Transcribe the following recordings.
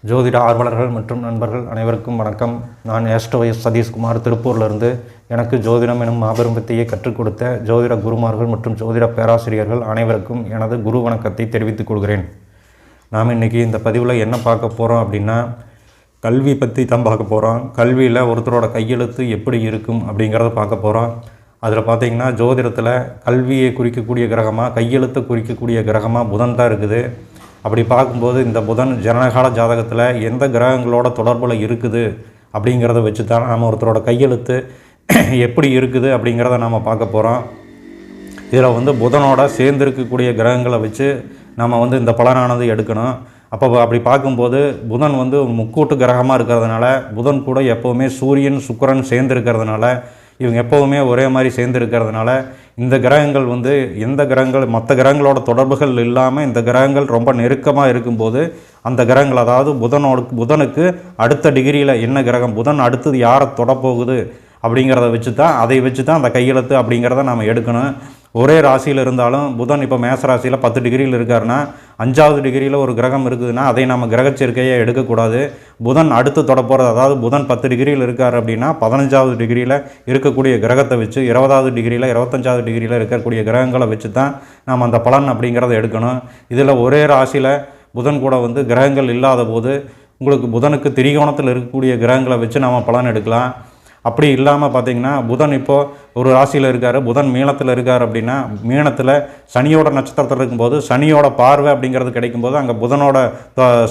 ஜோதிட ஆர்வலர்கள் மற்றும் நண்பர்கள் அனைவருக்கும் வணக்கம். நான் AstroS சதீஷ்குமார், திருப்பூரிலிருந்து. எனக்கு ஜோதிடம் எனும் மாபெரும் வித்தையை கற்றுக் கொடுத்த ஜோதிட குருமார்கள் மற்றும் ஜோதிட பேராசிரியர்கள் அனைவருக்கும் எனது குரு வணக்கத்தை தெரிவித்துக் கொள்கிறேன். நாம் இன்றைக்கி இந்த பதிவில் என்ன பார்க்க போகிறோம் அப்படின்னா, கல்வி பற்றி தான் பார்க்க போகிறோம். கல்வியில் ஒருத்தரோட கையெழுத்து எப்படி இருக்கும் அப்படிங்கிறத பார்க்க போகிறோம். அதில் பார்த்திங்கன்னா ஜோதிடத்தில் கல்வியை குறிக்கக்கூடிய கிரகமாக, கையெழுத்தை குறிக்கக்கூடிய கிரகமாக புதன் தான் இருக்குது. அப்படி பார்க்கும்போது இந்த புதன் ஜனனகால ஜாதகத்தில் எந்த கிரகங்களோட தொடர்பில் இருக்குது அப்படிங்கிறத வச்சு தான் நம்ம ஒருத்தரோட கையெழுத்து எப்படி இருக்குது அப்படிங்கிறத நாம் பார்க்க போகிறோம். இதில் புதனோட சேர்ந்திருக்கக்கூடிய கிரகங்களை வச்சு நம்ம இந்த பலனானது எடுக்கணும். அப்படி பார்க்கும்போது புதன் முக்கூட்டு கிரகமாக இருக்கிறதுனால, புதன் கூட எப்போவுமே சூரியன் சுக்கிரன் சேர்ந்துருக்கிறதுனால, இவங்க எப்போவுமே ஒரே மாதிரி சேர்ந்துருக்கிறதுனால, இந்த கிரகங்கள் எந்த கிரகங்கள் மற்ற கிரகங்களோட தொடர்புகள் இல்லாமல் இந்த கிரகங்கள் ரொம்ப நெருக்கமாக இருக்கும்போது, அந்த கிரகங்கள் அதாவது புதனுக்கு அடுத்த டிகிரியில் என்ன கிரகம், புதன் அடுத்தது யாரை தொடப்போகுது அப்படிங்கிறத வச்சு தான், அதை வச்சு தான் அந்த கையெழுத்து அப்படிங்கிறத நாம் எடுக்கணும். ஒரே ராசியில் இருந்தாலும் புதன் இப்போ மேச ராசியில் 10 டிகிரியில் இருக்காருன்னா, 5வது டிகிரியில் ஒரு கிரகம் இருக்குதுன்னா அதை நம்ம கிரகச்சேர்க்கையை எடுக்கக்கூடாது. புதன் அடுத்து தொடப்போகிறது, அதாவது புதன் 10 டிகிரியில் இருக்கார் அப்படின்னா 15வது டிகிரியில் இருக்கக்கூடிய கிரகத்தை வச்சு, 20வது டிகிரியில் 25வது டிகிரியில் இருக்கக்கூடிய கிரகங்களை வச்சு தான் நாம் அந்த பலன் அப்படிங்கிறத எடுக்கணும். இதில் ஒரே ராசியில் புதன் கூட கிரகங்கள் இல்லாத போது உங்களுக்கு புதனுக்கு திரிகோணத்தில் இருக்கக்கூடிய கிரகங்களை வச்சு நாம் பலன் எடுக்கலாம். அப்படி இல்லாமல் பார்த்திங்கன்னா, புதன் இப்போது ஒரு ராசியில் இருக்கார், புதன் மீனத்தில் இருக்கார் அப்படின்னா, மீனத்தில் சனியோட நட்சத்திரத்தில் இருக்கும்போது சனியோட பார்வை அப்படிங்கிறது கிடைக்கும்போது அங்கே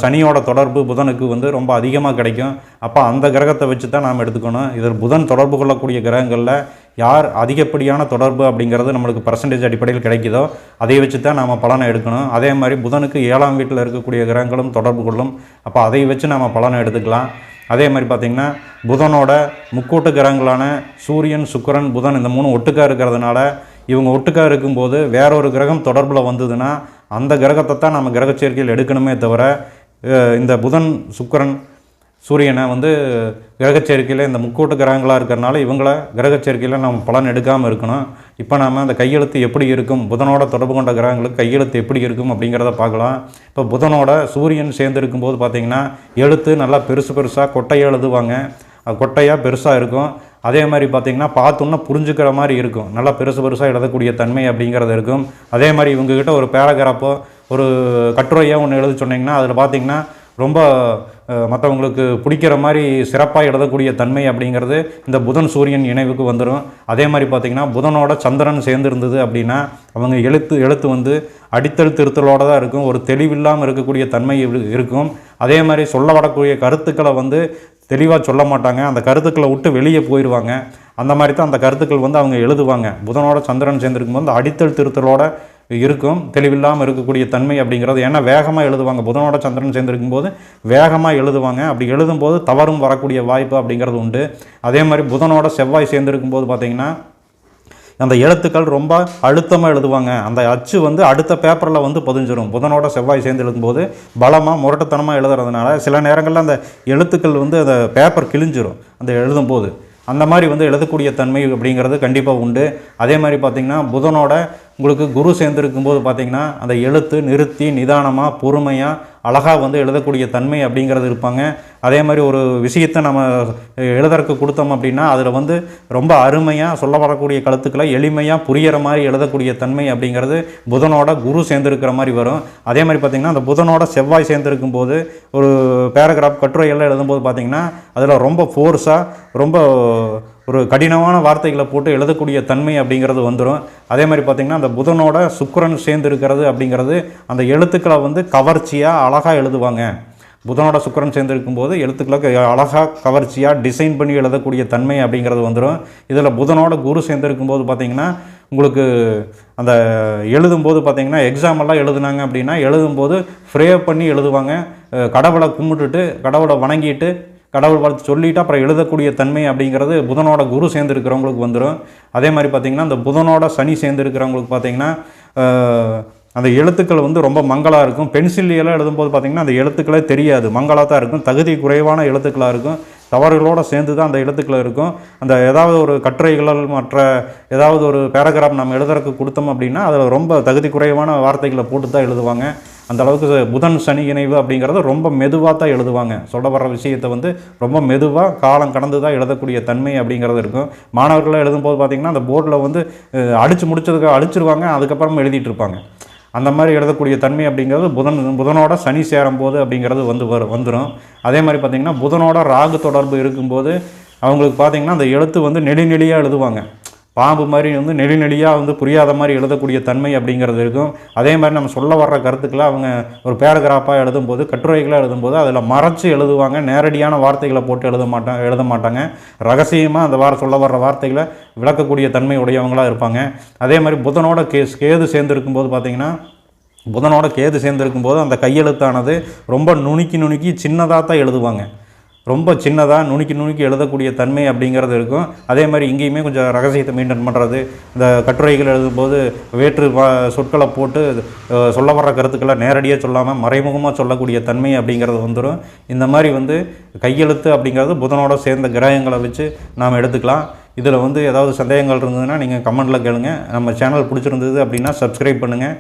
சனியோட தொடர்பு புதனுக்கு ரொம்ப அதிகமாக கிடைக்கும். அப்போ அந்த கிரகத்தை வச்சு தான் நாம் எடுத்துக்கணும். இதில் புதன் தொடர்பு கொள்ளக்கூடிய கிரகங்களில் யார் அதிகப்படியான தொடர்பு அப்படிங்கிறது நம்மளுக்கு பர்சன்டேஜ் அடிப்படையில் கிடைக்குதோ அதை வச்சு தான் நாம் பலனை எடுக்கணும். அதே மாதிரி புதனுக்கு 7ஆம் வீட்டில் இருக்கக்கூடிய கிரகங்களும் தொடர்பு கொள்ளும். அப்போ அதை வச்சு நாம் பலனை எடுத்துக்கலாம். அதே மாதிரி பார்த்திங்கன்னா, புதனோட முக்கூட்டு கிரகங்களான சூரியன் சுக்கிரன் புதன் இந்த 3 ஒட்டுக்காக இருக்கிறதுனால, இவங்க ஒட்டுக்காக இருக்கும்போது வேறொரு கிரகம் தொடர்பில் வந்ததுன்னா அந்த கிரகத்தை தான் நம்ம கிரகச்சேர்க்கையில் எடுக்கணுமே தவிர, இந்த புதன் சுக்கிரன் சூரியனை கிரகச்சேர்க்கையில் இந்த முக்கூட்டு கிரகங்களாக இருக்கிறனால இவங்கள கிரகச்சேர்க்கையில் நம்ம பலன் எடுக்காமல் இருக்கணும். இப்போ நாம் அந்த கையெழுத்து எப்படி இருக்கும், புதனோட தொடர்பு கொண்ட கிரகங்களுக்கு கையெழுத்து எப்படி இருக்கும் அப்படிங்கிறத பார்க்கலாம். இப்போ புதனோட சூரியன் சேர்ந்து இருக்கும்போது பார்த்திங்கன்னா, எழுத்து நல்லா பெருசாக கொட்டையாக எழுதுவாங்க. கொட்டையாக பெருசாக இருக்கும். அதே மாதிரி பார்த்திங்கன்னா பார்த்தோன்னா புரிஞ்சுக்கிற மாதிரி இருக்கும். நல்லா பெருசாக எழுதக்கூடிய தன்மை அப்படிங்கிறது இருக்கும். அதே மாதிரி இவங்ககிட்ட ஒரு பேராகிராஃபோ ஒரு கட்டுரையாக ஒன்று எழுத சொன்னிங்கன்னா, அதில் பார்த்திங்கன்னா ரொம்ப மற்றவங்களுக்கு பிடிக்கிற மாதிரி சிறப்பாக எழுதக்கூடிய தன்மை அப்படிங்கிறது இந்த புதன் சூரியன் இணைவுக்கு வந்துடும். அதே மாதிரி பார்த்திங்கன்னா, புதனோட சந்திரன் சேர்ந்து இருந்தது அப்படின்னா அவங்க எழுத்து அடித்தல் திருத்தலோடு தான் இருக்கும். ஒரு தெளிவில்லாமல் இருக்கக்கூடிய தன்மை இருக்கும். அதே மாதிரி சொல்ல வரக்கூடிய கருத்துக்களை தெளிவாக சொல்ல மாட்டாங்க. அந்த கருத்துக்களை விட்டு வெளியே போயிடுவாங்க. அந்த மாதிரி தான் அந்த கருத்துக்கள் அவங்க எழுதுவாங்க. புதனோட சந்திரன் சேர்ந்துருக்கும்போது அடித்தல் திருத்தலோட இருக்கும். தெளிவில்லாமல் இருக்கக்கூடிய தன்மை அப்படிங்கிறது, ஏன்னா வேகமாக எழுதுவாங்க. புதனோட சந்திரன் சேர்ந்துருக்கும்போது வேகமாக எழுதுவாங்க. அப்படி எழுதும்போது தவறும் வரக்கூடிய வாய்ப்பு அப்படிங்கிறது உண்டு. அதே மாதிரி புதனோட செவ்வாய் சேர்ந்துருக்கும்போது பார்த்திங்கன்னா, அந்த எழுத்துக்கள் ரொம்ப அழுத்தமாக எழுதுவாங்க. அந்த அச்சு அடுத்த பேப்பரில் பதிஞ்சிடும். புதனோட செவ்வாய் சேர்ந்து எழுதும்போது பலமாக முரட்டுத்தனமாக எழுதுறதுனால சில நேரங்களில் அந்த எழுத்துக்கள் அந்த பேப்பர் கிழிஞ்சிரும் அந்த எழுதும்போது. அந்த மாதிரி எழுதக்கூடிய தன்மை அப்படிங்கிறது கண்டிப்பாக உண்டு. அதே மாதிரி பார்த்திங்கன்னா, புதனோட உங்களுக்கு குரு சேர்ந்துருக்கும்போது பார்த்திங்கன்னா, அந்த எழுத்து நிறுத்தி நிதானமாக பொறுமையாக அழகாக எழுதக்கூடிய தன்மை அப்படிங்கிறது இருப்பாங்க. அதே மாதிரி ஒரு விஷயத்தை நம்ம எழுதறக்கு கொடுத்தோம் அப்படின்னா அதில் ரொம்ப அருமையாக சொல்ல வரக்கூடிய கருத்துக்களை எளிமையாக புரிகிற மாதிரி எழுதக்கூடிய தன்மை அப்படிங்கிறது புதனோட குரு சேர்ந்துருக்கிற மாதிரி வரும். அதே மாதிரி பார்த்திங்கன்னா, அந்த புதனோட செவ்வாய் சேர்ந்துருக்கும்போது ஒரு பேராகிராஃப் கட்டுரையெல்லாம் எழுதும்போது பார்த்திங்கன்னா, அதில் ரொம்ப ஃபோர்ஸாக ரொம்ப ஒரு கடினமான வார்த்தைகளை போட்டு எழுதக்கூடிய தன்மை அப்படிங்கிறது வந்துடும். அதே மாதிரி பார்த்திங்கன்னா, அந்த புதனோட சுக்கிரன் சேர்ந்து இருக்கிறது அப்படிங்கிறது அந்த எழுத்துக்களை கவர்ச்சியாக அழகாக எழுதுவாங்க. புதனோட சுக்கிரன் சேர்ந்துருக்கும்போது எழுத்துக்களை அழகாக கவர்ச்சியாக டிசைன் பண்ணி எழுதக்கூடிய தன்மை அப்படிங்கிறது வந்துடும். இதில் புதனோட குரு சேர்ந்துருக்கும்போது பார்த்திங்கன்னா, உங்களுக்கு அந்த எழுதும்போது பார்த்திங்கன்னா, எக்ஸாமெல்லாம் எழுதுனாங்க அப்படின்னா எழுதும்போது ஃப்ரே பண்ணி எழுதுவாங்க. கடவுளை கும்பிட்டுட்டு கடவுளை வணங்கிட்டு கடவுள் வாழ்த்து சொல்லிவிட்டு அப்புறம் எழுதக்கூடிய தன்மை அப்படிங்கிறது புதனோட குரு சேர்ந்துருக்கிறவங்களுக்கு வந்துடும். அதே மாதிரி பார்த்திங்கன்னா, அந்த புதனோட சனி சேர்ந்துருக்கிறவங்களுக்கு பார்த்திங்கன்னா, அந்த எழுத்துக்கள் ரொம்ப மங்களாக இருக்கும். பென்சில்லாம் எழுதும்போது பார்த்திங்கன்னா அந்த எழுத்துக்களே தெரியாது, மங்களாக தான் இருக்கும். தகுதி குறைவான எழுத்துக்களாக இருக்கும். தவறுகளோடு சேர்ந்து தான் அந்த எழுத்துக்கள் இருக்கும். அந்த ஏதாவது ஒரு கட்டுரைகள் மற்ற ஏதாவது ஒரு பேராகிராஃப் நம்ம எழுதுறதுக்கு கொடுத்தோம் அப்படின்னா அதில் ரொம்ப தகுதி குறைவான வார்த்தைகளை போட்டு தான் எழுதுவாங்க. அந்த அளவுக்கு புதன் சனி இணைவு அப்படிங்கிறது ரொம்ப மெதுவாக தான் எழுதுவாங்க. சொல்ல வர்ற விஷயத்தை வந்து ரொம்ப மெதுவாக காலம் கடந்து தான் எழுதக்கூடிய தன்மை அப்படிங்கிறது இருக்கும். மாணவர்களாக எழுதும்போது பார்த்திங்கன்னா அந்த போர்டில் வந்து அடித்து முடிச்சதுக்கு அழிச்சிருவாங்க, அதுக்கப்புறம் எழுதிட்டு இருப்பாங்க. அந்த மாதிரி எழுதக்கூடிய தன்மை அப்படிங்கிறது புதனோட சனி சேரும்போது அப்படிங்கிறது வந்துடும். அதே மாதிரி பார்த்திங்கன்னா புதனோட ராகு தொடர்பு இருக்கும்போது அவங்களுக்கு பார்த்திங்கன்னா அந்த எழுத்து வந்து நெடுநெடியாக எழுதுவாங்க. பாம்பு மாதிரி வந்து நெடுநெடியாக வந்து புரியாத மாதிரி எழுதக்கூடிய தன்மை அப்படிங்கிறது இருக்கும். அதே மாதிரி நம்ம சொல்ல வர்ற கருத்துக்களை அவங்க ஒரு பேராகிராஃபாக எழுதும்போது, கட்டுரைகளாக எழுதும்போது அதில் மறைச்சு எழுதுவாங்க. நேரடியான வார்த்தைகளை போட்டு எழுத மாட்டாங்க. ரகசியமாக அந்த சொல்ல வர்ற வார்த்தைகளை விளக்கக்கூடிய தன்மை உடையவங்களாக இருப்பாங்க. அதே மாதிரி புதனோட கேது சேர்ந்துருக்கும்போது பார்த்திங்கன்னா, புதனோட கேது சேர்ந்துருக்கும்போது அந்த கையெழுத்தானது ரொம்ப நுணுக்கி சின்னதாக தான் எழுதுவாங்க. ரொம்ப சின்னதாக நுணுக்கி எழுதக்கூடிய தன்மை அப்படிங்கிறது இருக்கும். அதே மாதிரி இங்கேயுமே கொஞ்சம் ரகசியத்தை மெயின்டைன் பண்ணுறது, இந்த கட்டுரைகள் எழுதும்போது வேற்று சொற்களை போட்டு சொல்ல வர்ற கருத்துக்களை நேரடியாக சொல்லாமல் மறைமுகமாக சொல்லக்கூடிய தன்மை அப்படிங்கிறது வந்துடும். இந்த மாதிரி வந்து கையெழுத்து அப்படிங்கிறது புதனோட சேர்ந்த கிரகங்களை வச்சு நாம் எடுத்துக்கலாம். இதில் வந்து ஏதாவது சந்தேகங்கள் இருந்ததுன்னா நீங்கள் கமெண்ட்டில் கேளுங்க. நம்ம சேனல் பிடிச்சிருந்தது அப்படின்னா சப்ஸ்கிரைப் பண்ணுங்கள்.